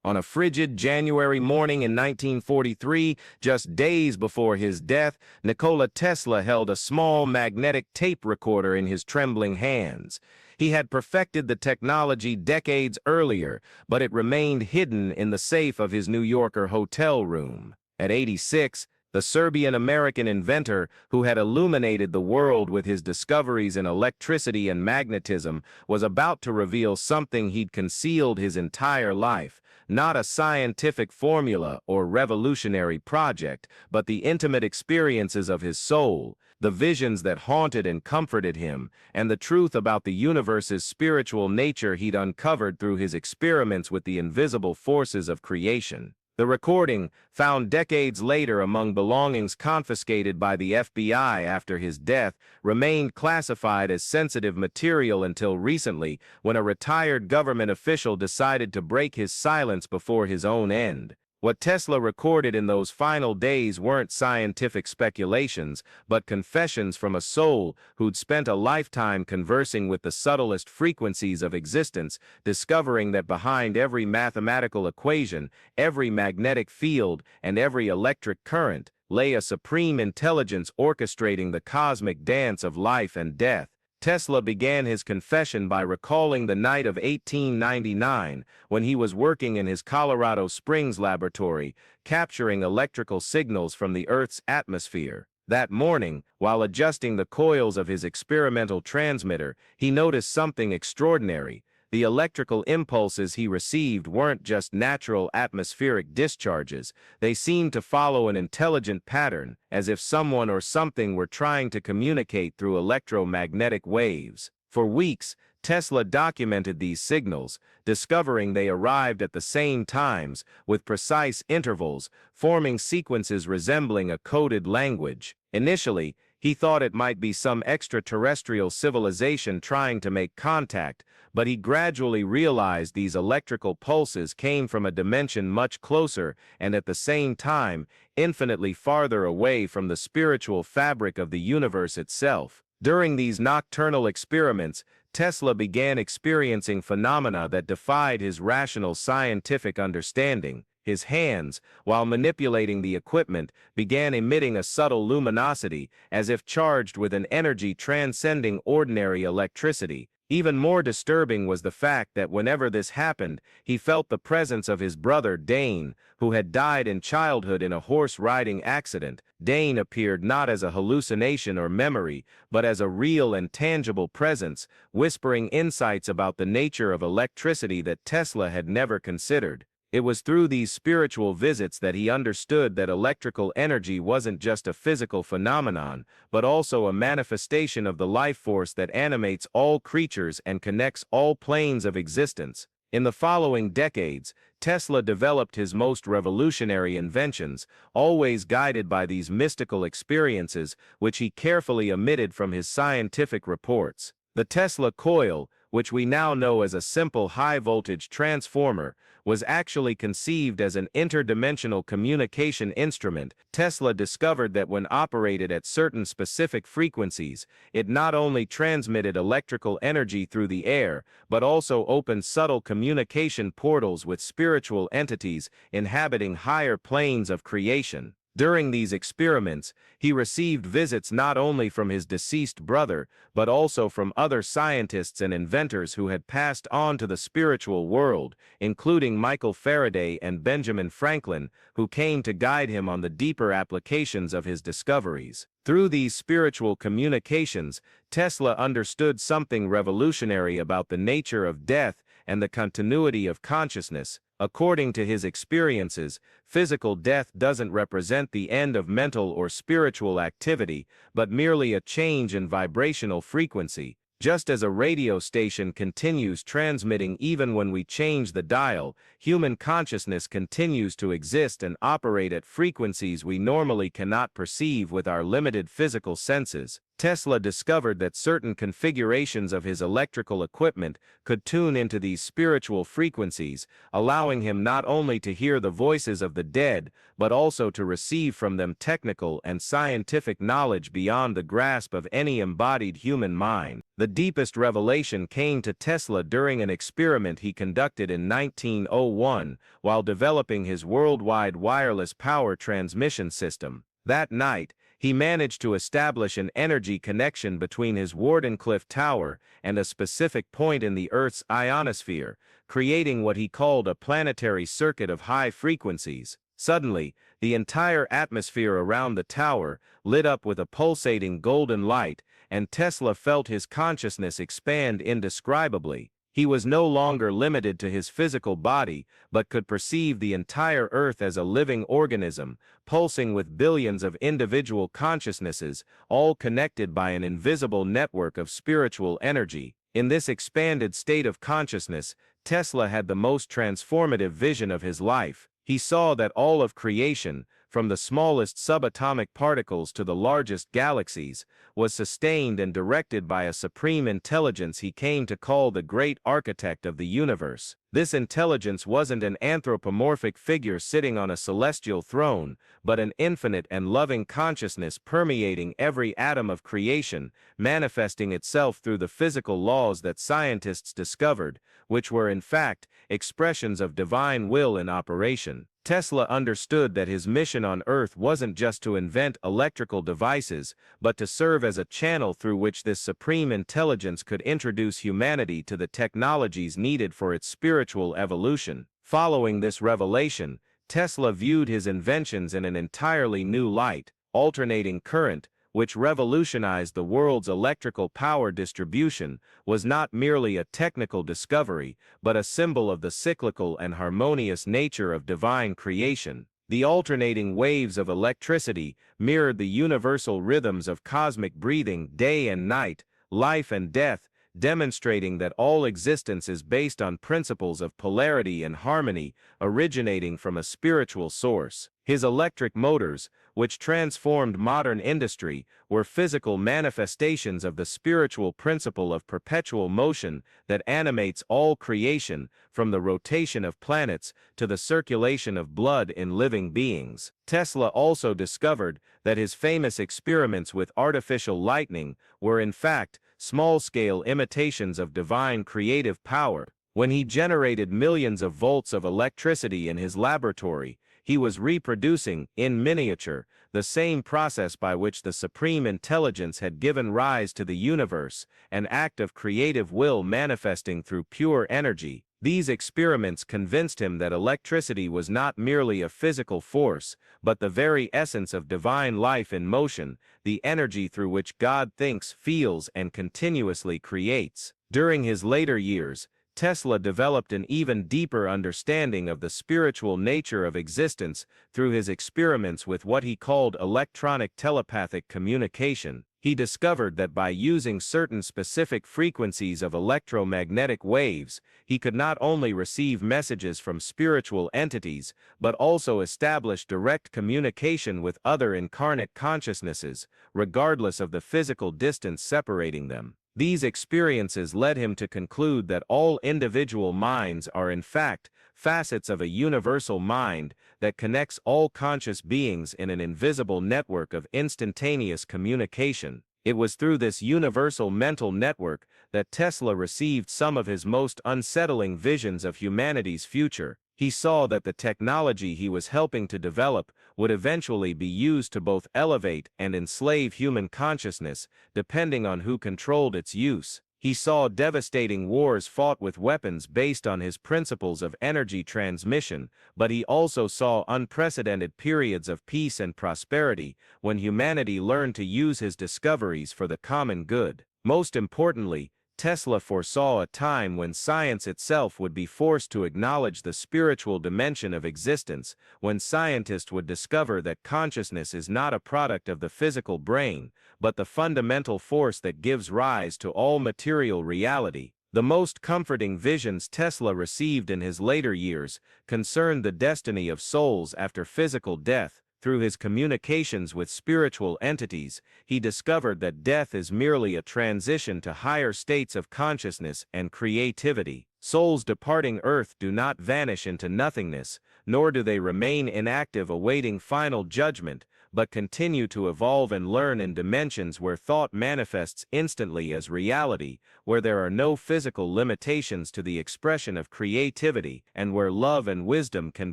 On a frigid January morning in 1943, just days before his death, Nikola Tesla held a small magnetic tape recorder in his trembling hands. He had perfected the technology decades earlier, but it remained hidden in the safe of his New Yorker hotel room. At 86, the Serbian-American inventor, who had illuminated the world with his discoveries in electricity and magnetism, was about to reveal something he'd concealed his entire life. Not a scientific formula or revolutionary project, but the intimate experiences of his soul, the visions that haunted and comforted him, and the truth about the universe's spiritual nature he'd uncovered through his experiments with the invisible forces of creation. The recording, found decades later among belongings confiscated by the FBI after his death, remained classified as sensitive material until recently, when a retired government official decided to break his silence before his own end. What Tesla recorded in those final days weren't scientific speculations, but confessions from a soul who'd spent a lifetime conversing with the subtlest frequencies of existence, discovering that behind every mathematical equation, every magnetic field, and every electric current, lay a supreme intelligence orchestrating the cosmic dance of life and death. Tesla began his confession by recalling the night of 1899 when he was working in his Colorado Springs laboratory, capturing electrical signals from the Earth's atmosphere. That morning, while adjusting the coils of his experimental transmitter, he noticed something extraordinary. The electrical impulses he received weren't just natural atmospheric discharges. They seemed to follow an intelligent pattern, as if someone or something were trying to communicate through electromagnetic waves. For weeks, Tesla documented these signals, discovering they arrived at the same times, with precise intervals, forming sequences resembling a coded language. Initially, he thought it might be some extraterrestrial civilization trying to make contact, but he gradually realized these electrical pulses came from a dimension much closer and at the same time, infinitely farther away from the spiritual fabric of the universe itself. During these nocturnal experiments, Tesla began experiencing phenomena that defied his rational scientific understanding. His hands, while manipulating the equipment, began emitting a subtle luminosity, as if charged with an energy transcending ordinary electricity. Even more disturbing was the fact that whenever this happened, he felt the presence of his brother Dane, who had died in childhood in a horse-riding accident. Dane appeared not as a hallucination or memory, but as a real and tangible presence, whispering insights about the nature of electricity that Tesla had never considered. It was through these spiritual visits that he understood that electrical energy wasn't just a physical phenomenon, but also a manifestation of the life force that animates all creatures and connects all planes of existence. In the following decades, Tesla developed his most revolutionary inventions, always guided by these mystical experiences, which he carefully omitted from his scientific reports. The Tesla coil, which we now know as a simple high-voltage transformer, was actually conceived as an interdimensional communication instrument. Tesla discovered that when operated at certain specific frequencies, it not only transmitted electrical energy through the air, but also opened subtle communication portals with spiritual entities inhabiting higher planes of creation. During these experiments, he received visits not only from his deceased brother, but also from other scientists and inventors who had passed on to the spiritual world, including Michael Faraday and Benjamin Franklin, who came to guide him on the deeper applications of his discoveries. Through these spiritual communications, Tesla understood something revolutionary about the nature of death and the continuity of consciousness. According to his experiences, physical death doesn't represent the end of mental or spiritual activity, but merely a change in vibrational frequency. Just as a radio station continues transmitting even when we change the dial, human consciousness continues to exist and operate at frequencies we normally cannot perceive with our limited physical senses. Tesla discovered that certain configurations of his electrical equipment could tune into these spiritual frequencies, allowing him not only to hear the voices of the dead, but also to receive from them technical and scientific knowledge beyond the grasp of any embodied human mind. The deepest revelation came to Tesla during an experiment he conducted in 1901 while developing his worldwide wireless power transmission system. That night, he managed to establish an energy connection between his Wardenclyffe Tower and a specific point in the Earth's ionosphere, creating what he called a planetary circuit of high frequencies. Suddenly, the entire atmosphere around the tower lit up with a pulsating golden light, and Tesla felt his consciousness expand indescribably. He was no longer limited to his physical body, but could perceive the entire Earth as a living organism, pulsing with billions of individual consciousnesses, all connected by an invisible network of spiritual energy. In this expanded state of consciousness, Tesla had the most transformative vision of his life. He saw that all of creation, from the smallest subatomic particles to the largest galaxies, was sustained and directed by a supreme intelligence he came to call the great architect of the universe. This intelligence wasn't an anthropomorphic figure sitting on a celestial throne, but an infinite and loving consciousness permeating every atom of creation, manifesting itself through the physical laws that scientists discovered, which were in fact expressions of divine will in operation. Tesla understood that his mission on Earth wasn't just to invent electrical devices, but to serve as a channel through which this supreme intelligence could introduce humanity to the technologies needed for its spiritual evolution. Following this revelation, Tesla viewed his inventions in an entirely new light. Alternating current, which revolutionized the world's electrical power distribution, was not merely a technical discovery, but a symbol of the cyclical and harmonious nature of divine creation. The alternating waves of electricity mirrored the universal rhythms of cosmic breathing, day and night, life and death, demonstrating that all existence is based on principles of polarity and harmony, originating from a spiritual source. His electric motors, which transformed modern industry, were physical manifestations of the spiritual principle of perpetual motion that animates all creation, from the rotation of planets to the circulation of blood in living beings. Tesla also discovered that his famous experiments with artificial lightning were in fact small-scale imitations of divine creative power. When he generated millions of volts of electricity in his laboratory, he was reproducing, in miniature, the same process by which the supreme intelligence had given rise to the universe, an act of creative will manifesting through pure energy. These experiments convinced him that electricity was not merely a physical force, but the very essence of divine life in motion, the energy through which God thinks, feels, and continuously creates. During his later years, Tesla developed an even deeper understanding of the spiritual nature of existence through his experiments with what he called electronic telepathic communication. He discovered that by using certain specific frequencies of electromagnetic waves, he could not only receive messages from spiritual entities, but also establish direct communication with other incarnate consciousnesses, regardless of the physical distance separating them. These experiences led him to conclude that all individual minds are in fact facets of a universal mind that connects all conscious beings in an invisible network of instantaneous communication. It was through this universal mental network that Tesla received some of his most unsettling visions of humanity's future. He saw that the technology he was helping to develop would eventually be used to both elevate and enslave human consciousness, depending on who controlled its use. He saw devastating wars fought with weapons based on his principles of energy transmission, but he also saw unprecedented periods of peace and prosperity when humanity learned to use his discoveries for the common good. Most importantly, Tesla foresaw a time when science itself would be forced to acknowledge the spiritual dimension of existence, when scientists would discover that consciousness is not a product of the physical brain, but the fundamental force that gives rise to all material reality. The most comforting visions Tesla received in his later years concerned the destiny of souls after physical death. Through his communications with spiritual entities, he discovered that death is merely a transition to higher states of consciousness and creativity. Souls departing Earth do not vanish into nothingness, nor do they remain inactive awaiting final judgment, but continue to evolve and learn in dimensions where thought manifests instantly as reality, where there are no physical limitations to the expression of creativity, and where love and wisdom can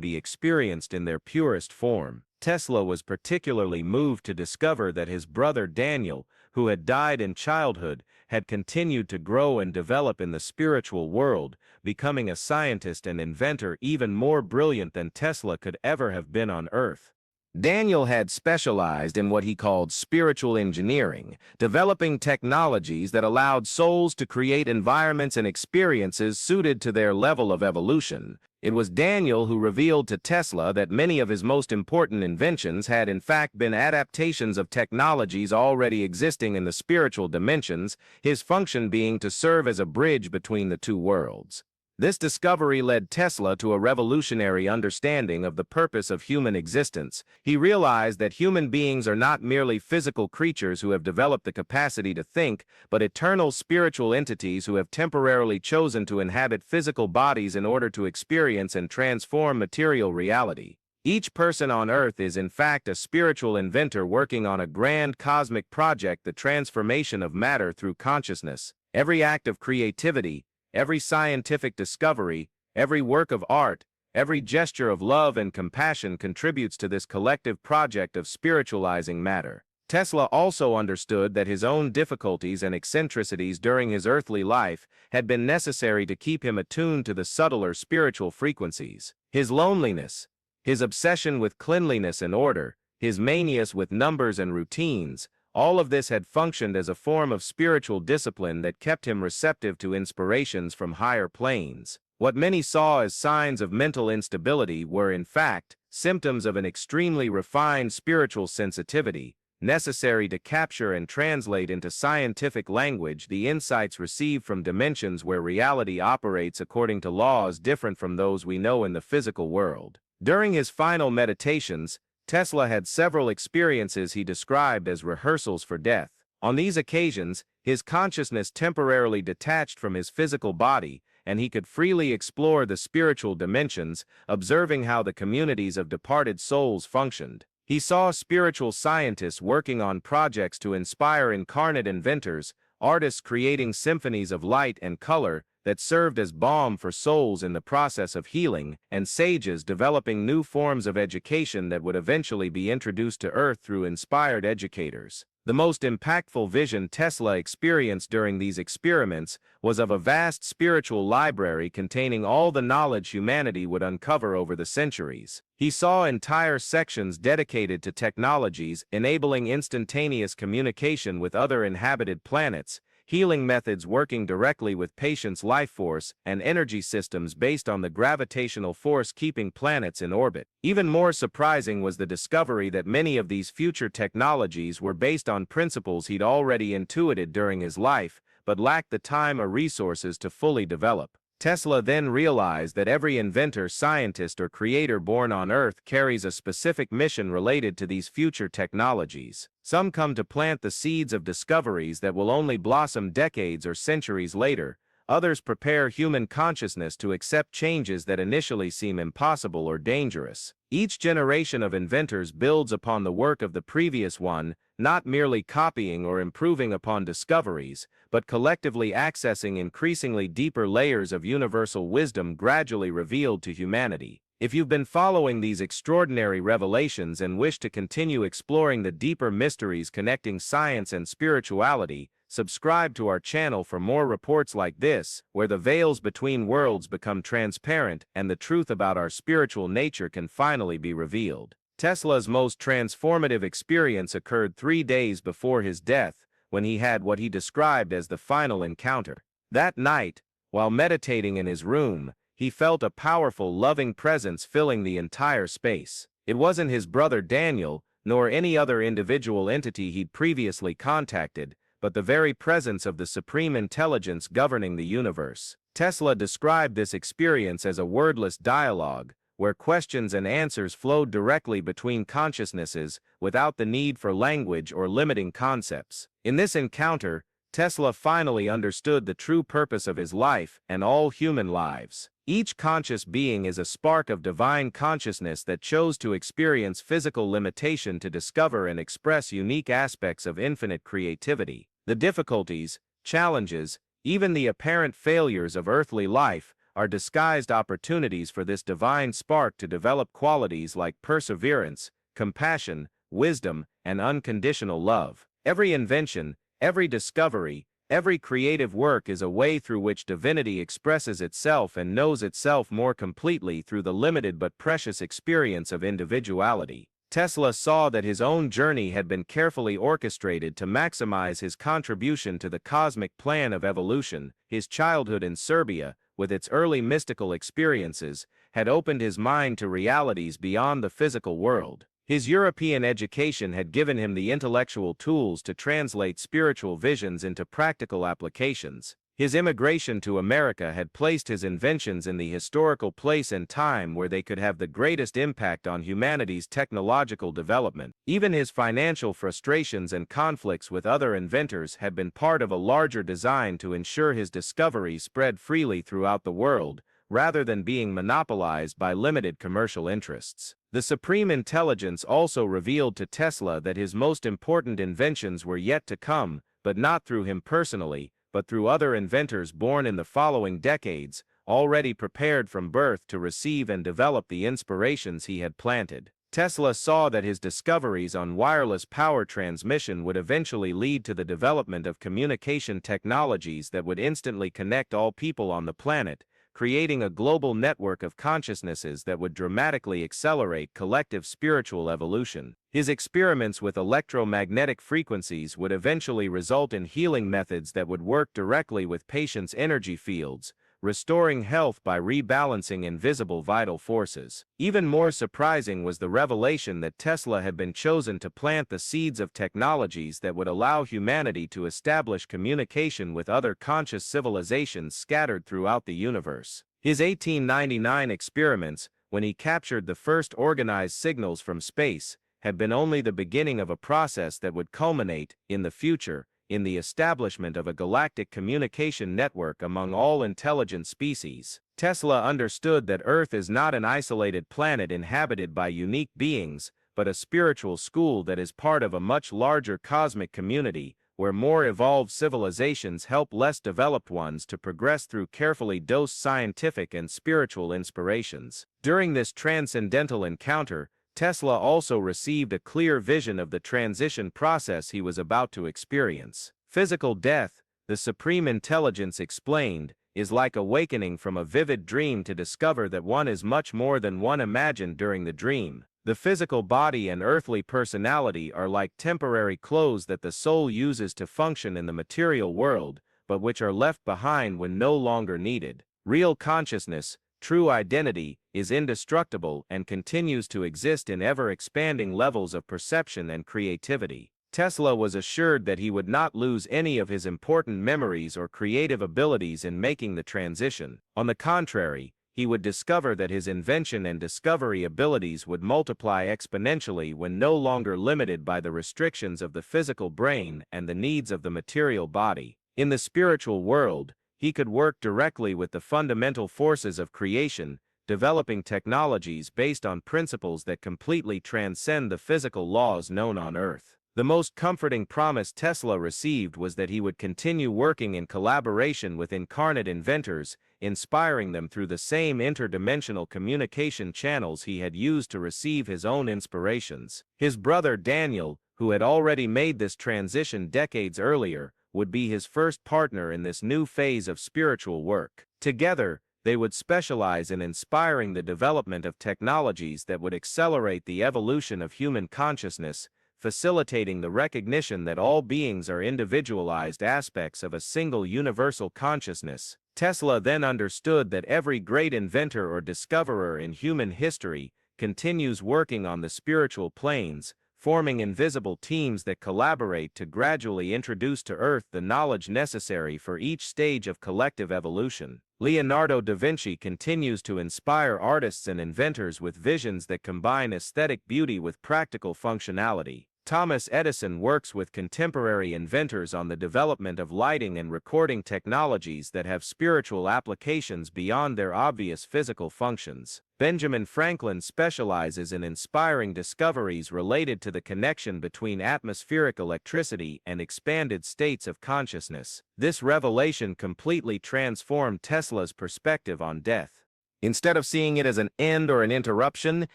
be experienced in their purest form. Tesla was particularly moved to discover that his brother Daniel, who had died in childhood, had continued to grow and develop in the spiritual world, becoming a scientist and inventor even more brilliant than Tesla could ever have been on Earth. Daniel had specialized in what he called spiritual engineering, developing technologies that allowed souls to create environments and experiences suited to their level of evolution. It was Daniel who revealed to Tesla that many of his most important inventions had in fact been adaptations of technologies already existing in the spiritual dimensions, his function being to serve as a bridge between the two worlds. This discovery led Tesla to a revolutionary understanding of the purpose of human existence. He realized that human beings are not merely physical creatures who have developed the capacity to think, but eternal spiritual entities who have temporarily chosen to inhabit physical bodies in order to experience and transform material reality. Each person on Earth is in fact a spiritual inventor working on a grand cosmic project, the transformation of matter through consciousness. Every act of creativity, every scientific discovery, every work of art, every gesture of love and compassion contributes to this collective project of spiritualizing matter. Tesla also understood that his own difficulties and eccentricities during his earthly life had been necessary to keep him attuned to the subtler spiritual frequencies. His loneliness, his obsession with cleanliness and order, his manias with numbers and routines, all of this had functioned as a form of spiritual discipline that kept him receptive to inspirations from higher planes. What many saw as signs of mental instability were, in fact, symptoms of an extremely refined spiritual sensitivity, necessary to capture and translate into scientific language the insights received from dimensions where reality operates according to laws different from those we know in the physical world. During his final meditations, Tesla had several experiences he described as rehearsals for death. On these occasions, his consciousness temporarily detached from his physical body, and he could freely explore the spiritual dimensions, observing how the communities of departed souls functioned. He saw spiritual scientists working on projects to inspire incarnate inventors, artists creating symphonies of light and color that served as balm for souls in the process of healing, and sages developing new forms of education that would eventually be introduced to Earth through inspired educators. The most impactful vision Tesla experienced during these experiments was of a vast spiritual library containing all the knowledge humanity would uncover over the centuries. He saw entire sections dedicated to technologies enabling instantaneous communication with other inhabited planets, healing methods working directly with patients' life force, and energy systems based on the gravitational force keeping planets in orbit. Even more surprising was the discovery that many of these future technologies were based on principles he'd already intuited during his life, but lacked the time or resources to fully develop. Tesla then realized that every inventor, scientist, or creator born on Earth carries a specific mission related to these future technologies. Some come to plant the seeds of discoveries that will only blossom decades or centuries later. Others prepare human consciousness to accept changes that initially seem impossible or dangerous. Each generation of inventors builds upon the work of the previous one, not merely copying or improving upon discoveries, but collectively accessing increasingly deeper layers of universal wisdom gradually revealed to humanity. If you've been following these extraordinary revelations and wish to continue exploring the deeper mysteries connecting science and spirituality, subscribe to our channel for more reports like this, where the veils between worlds become transparent and the truth about our spiritual nature can finally be revealed. Tesla's most transformative experience occurred 3 days before his death, when he had what he described as the final encounter. That night, while meditating in his room, he felt a powerful, loving presence filling the entire space. It wasn't his brother Daniel, nor any other individual entity he'd previously contacted, but the very presence of the supreme intelligence governing the universe. Tesla described this experience as a wordless dialogue, where questions and answers flowed directly between consciousnesses without the need for language or limiting concepts. In this encounter, Tesla finally understood the true purpose of his life and all human lives. Each conscious being is a spark of divine consciousness that chose to experience physical limitation to discover and express unique aspects of infinite creativity. The difficulties, challenges, even the apparent failures of earthly life are disguised opportunities for this divine spark to develop qualities like perseverance, compassion, wisdom, and unconditional love. Every invention, every discovery, every creative work is a way through which divinity expresses itself and knows itself more completely through the limited but precious experience of individuality. Tesla saw that his own journey had been carefully orchestrated to maximize his contribution to the cosmic plan of evolution. His childhood in Serbia, with its early mystical experiences, had opened his mind to realities beyond the physical world. His European education had given him the intellectual tools to translate spiritual visions into practical applications. His immigration to America had placed his inventions in the historical place and time where they could have the greatest impact on humanity's technological development. Even his financial frustrations and conflicts with other inventors had been part of a larger design to ensure his discoveries spread freely throughout the world, rather than being monopolized by limited commercial interests. The Supreme Intelligence also revealed to Tesla that his most important inventions were yet to come, but not through him personally, but through other inventors born in the following decades, already prepared from birth to receive and develop the inspirations he had planted. Tesla saw that his discoveries on wireless power transmission would eventually lead to the development of communication technologies that would instantly connect all people on the planet, creating a global network of consciousnesses that would dramatically accelerate collective spiritual evolution. His experiments with electromagnetic frequencies would eventually result in healing methods that would work directly with patients' energy fields, restoring health by rebalancing invisible vital forces. Even more surprising was the revelation that Tesla had been chosen to plant the seeds of technologies that would allow humanity to establish communication with other conscious civilizations scattered throughout the universe. His 1899 experiments, when he captured the first organized signals from space, had been only the beginning of a process that would culminate, in the future, in the establishment of a galactic communication network among all intelligent species. Tesla understood that Earth is not an isolated planet inhabited by unique beings, but a spiritual school that is part of a much larger cosmic community, where more evolved civilizations help less developed ones to progress through carefully dosed scientific and spiritual inspirations. During this transcendental encounter, Tesla also received a clear vision of the transition process he was about to experience. Physical death, the Supreme Intelligence explained, is like awakening from a vivid dream to discover that one is much more than one imagined during the dream. The physical body and earthly personality are like temporary clothes that the soul uses to function in the material world, but which are left behind when no longer needed. Real consciousness, true identity, is indestructible and continues to exist in ever-expanding levels of perception and creativity. Tesla was assured that he would not lose any of his important memories or creative abilities in making the transition. On the contrary, he would discover that his invention and discovery abilities would multiply exponentially when no longer limited by the restrictions of the physical brain and the needs of the material body. In the spiritual world, he could work directly with the fundamental forces of creation, developing technologies based on principles that completely transcend the physical laws known on Earth. The most comforting promise Tesla received was that he would continue working in collaboration with incarnate inventors, inspiring them through the same interdimensional communication channels he had used to receive his own inspirations. His brother Daniel, who had already made this transition decades earlier, would be his first partner in this new phase of spiritual work. Together, they would specialize in inspiring the development of technologies that would accelerate the evolution of human consciousness, facilitating the recognition that all beings are individualized aspects of a single universal consciousness. Tesla then understood that every great inventor or discoverer in human history continues working on the spiritual planes, forming invisible teams that collaborate to gradually introduce to Earth the knowledge necessary for each stage of collective evolution. Leonardo da Vinci continues to inspire artists and inventors with visions that combine aesthetic beauty with practical functionality. Thomas Edison works with contemporary inventors on the development of lighting and recording technologies that have spiritual applications beyond their obvious physical functions. Benjamin Franklin specializes in inspiring discoveries related to the connection between atmospheric electricity and expanded states of consciousness. This revelation completely transformed Tesla's perspective on death. Instead of seeing it as an end or an interruption,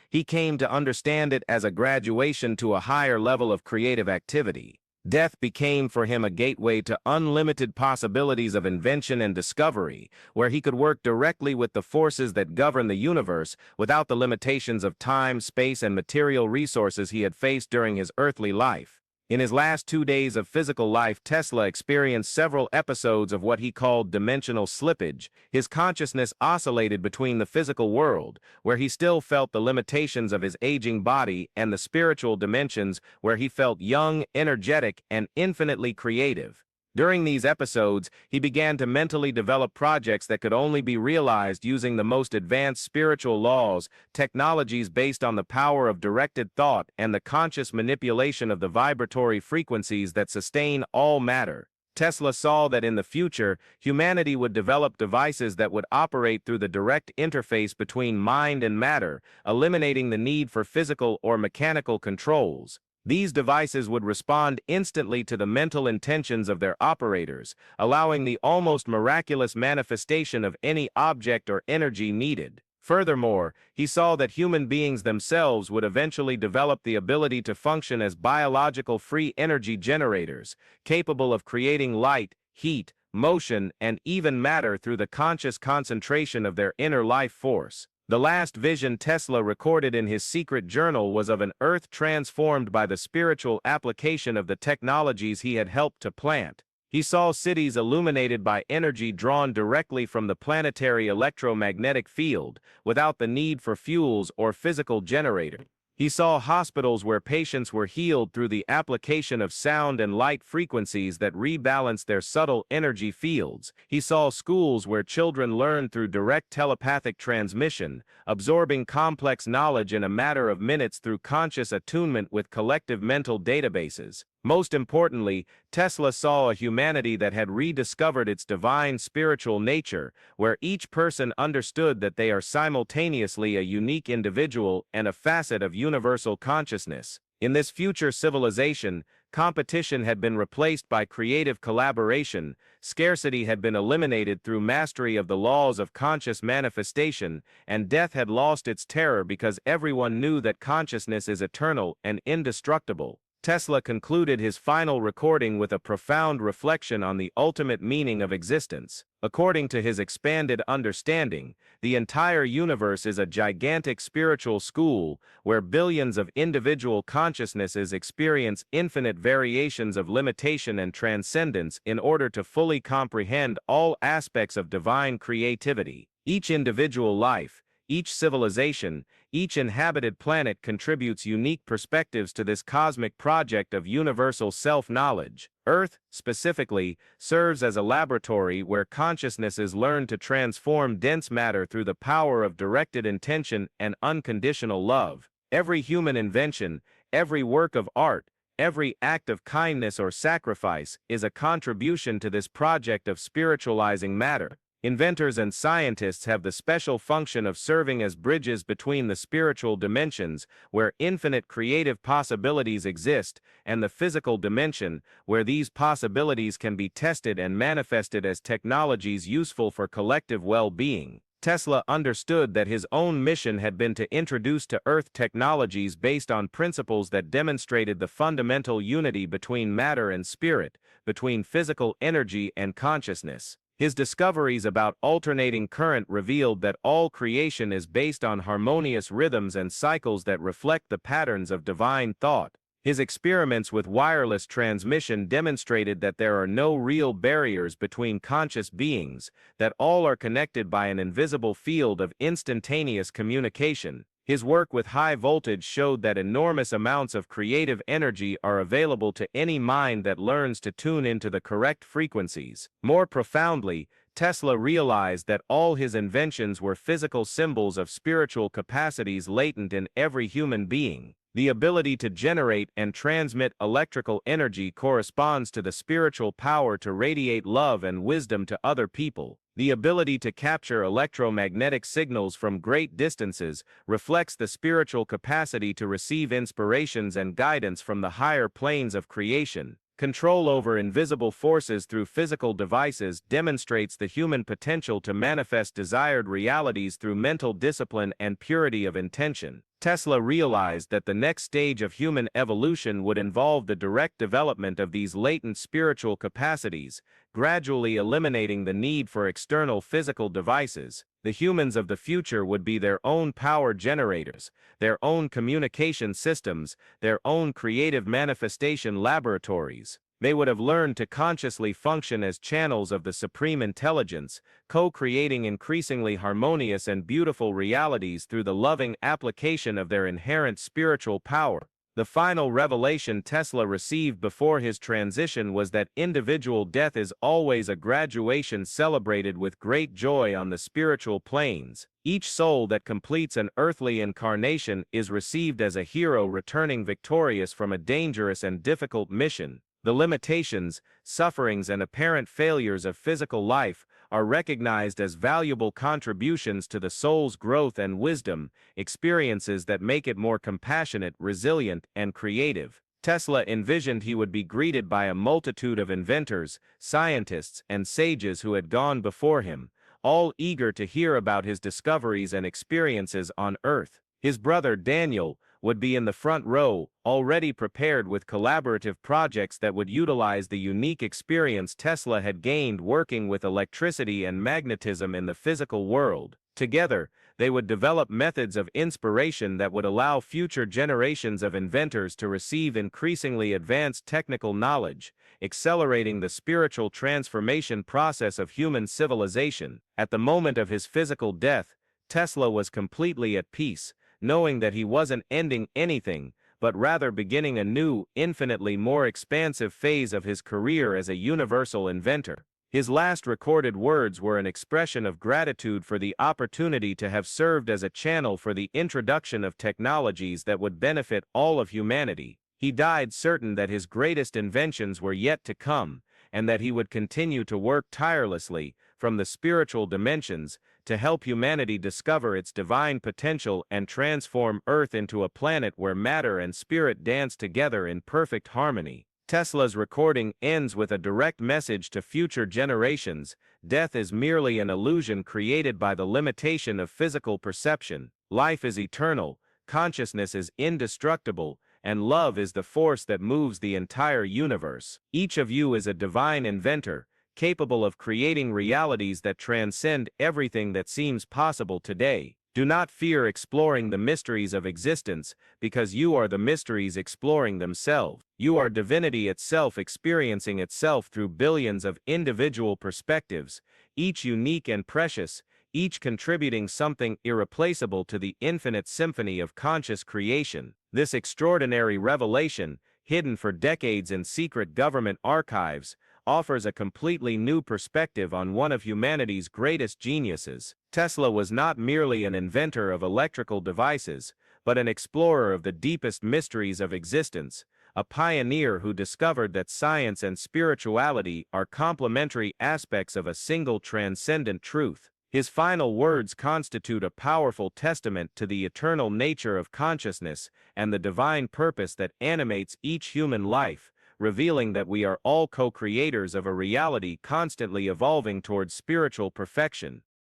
he came to understand it as a graduation to a higher level of creative activity. Death became for him a gateway to unlimited possibilities of invention and discovery, where he could work directly with the forces that govern the universe without the limitations of time, space, and material resources he had faced during his earthly life. In his last 2 days of physical life, Tesla experienced several episodes of what he called dimensional slippage. His consciousness oscillated between the physical world, where he still felt the limitations of his aging body, and the spiritual dimensions, where he felt young, energetic, and infinitely creative. During these episodes, he began to mentally develop projects that could only be realized using the most advanced spiritual laws, technologies based on the power of directed thought and the conscious manipulation of the vibratory frequencies that sustain all matter. Tesla saw that in the future, humanity would develop devices that would operate through the direct interface between mind and matter, eliminating the need for physical or mechanical controls. These devices would respond instantly to the mental intentions of their operators, allowing the almost miraculous manifestation of any object or energy needed. Furthermore, he saw that human beings themselves would eventually develop the ability to function as biological free energy generators, capable of creating light, heat, motion, and even matter through the conscious concentration of their inner life force. The last vision Tesla recorded in his secret journal was of an Earth transformed by the spiritual application of the technologies he had helped to plant. He saw cities illuminated by energy drawn directly from the planetary electromagnetic field, without the need for fuels or physical generators. He saw hospitals where patients were healed through the application of sound and light frequencies that rebalanced their subtle energy fields. He saw schools where children learned through direct telepathic transmission, absorbing complex knowledge in a matter of minutes through conscious attunement with collective mental databases. Most importantly, Tesla saw a humanity that had rediscovered its divine spiritual nature, where each person understood that they are simultaneously a unique individual and a facet of universal consciousness. In this future civilization, competition had been replaced by creative collaboration, scarcity had been eliminated through mastery of the laws of conscious manifestation, and death had lost its terror because everyone knew that consciousness is eternal and indestructible. Tesla concluded his final recording with a profound reflection on the ultimate meaning of existence. According to his expanded understanding, the entire universe is a gigantic spiritual school where billions of individual consciousnesses experience infinite variations of limitation and transcendence in order to fully comprehend all aspects of divine creativity. Each individual life, each civilization, each inhabited planet contributes unique perspectives to this cosmic project of universal self-knowledge. Earth, specifically, serves as a laboratory where consciousnesses learn to transform dense matter through the power of directed intention and unconditional love. Every human invention, every work of art, every act of kindness or sacrifice is a contribution to this project of spiritualizing matter. Inventors and scientists have the special function of serving as bridges between the spiritual dimensions, where infinite creative possibilities exist, and the physical dimension, where these possibilities can be tested and manifested as technologies useful for collective well-being. Tesla understood that his own mission had been to introduce to Earth technologies based on principles that demonstrated the fundamental unity between matter and spirit, between physical energy and consciousness. His discoveries about alternating current revealed that all creation is based on harmonious rhythms and cycles that reflect the patterns of divine thought. His experiments with wireless transmission demonstrated that there are no real barriers between conscious beings, that all are connected by an invisible field of instantaneous communication. His work with high voltage showed that enormous amounts of creative energy are available to any mind that learns to tune into the correct frequencies. More profoundly, Tesla realized that all his inventions were physical symbols of spiritual capacities latent in every human being. The ability to generate and transmit electrical energy corresponds to the spiritual power to radiate love and wisdom to other people. The ability to capture electromagnetic signals from great distances reflects the spiritual capacity to receive inspirations and guidance from the higher planes of creation. Control over invisible forces through physical devices demonstrates the human potential to manifest desired realities through mental discipline and purity of intention. Tesla realized that the next stage of human evolution would involve the direct development of these latent spiritual capacities, gradually eliminating the need for external physical devices. The humans of the future would be their own power generators, their own communication systems, their own creative manifestation laboratories. They would have learned to consciously function as channels of the supreme intelligence, co-creating increasingly harmonious and beautiful realities through the loving application of their inherent spiritual power. The final revelation Tesla received before his transition was that individual death is always a graduation celebrated with great joy on the spiritual planes. Each soul that completes an earthly incarnation is received as a hero returning victorious from a dangerous and difficult mission. The limitations, sufferings, and apparent failures of physical life are recognized as valuable contributions to the soul's growth and wisdom, experiences that make it more compassionate, resilient, and creative. Tesla envisioned he would be greeted by a multitude of inventors, scientists, and sages who had gone before him, all eager to hear about his discoveries and experiences on Earth. His brother Daniel would be in the front row, already prepared with collaborative projects that would utilize the unique experience Tesla had gained working with electricity and magnetism in the physical world. Together, they would develop methods of inspiration that would allow future generations of inventors to receive increasingly advanced technical knowledge, accelerating the spiritual transformation process of human civilization. At the moment of his physical death, Tesla was completely at peace, knowing that he wasn't ending anything, but rather beginning a new, infinitely more expansive phase of his career as a universal inventor. His last recorded words were an expression of gratitude for the opportunity to have served as a channel for the introduction of technologies that would benefit all of humanity. He died certain that his greatest inventions were yet to come, and that he would continue to work tirelessly, from the spiritual dimensions, to help humanity discover its divine potential and transform Earth into a planet where matter and spirit dance together in perfect harmony. Tesla's recording ends with a direct message to future generations: death is merely an illusion created by the limitation of physical perception. Life is eternal, consciousness is indestructible, and love is the force that moves the entire universe. Each of you is a divine inventor, capable of creating realities that transcend everything that seems possible today. Do not fear exploring the mysteries of existence, because you are the mysteries exploring themselves. You are divinity itself experiencing itself through billions of individual perspectives, each unique and precious, each contributing something irreplaceable to the infinite symphony of conscious creation. This extraordinary revelation, hidden for decades in secret government archives, offers a completely new perspective on one of humanity's greatest geniuses. Tesla was not merely an inventor of electrical devices, but an explorer of the deepest mysteries of existence, a pioneer who discovered that science and spirituality are complementary aspects of a single transcendent truth. His final words constitute a powerful testament to the eternal nature of consciousness and the divine purpose that animates each human life, revealing that we are all co-creators of a reality constantly evolving towards spiritual perfection.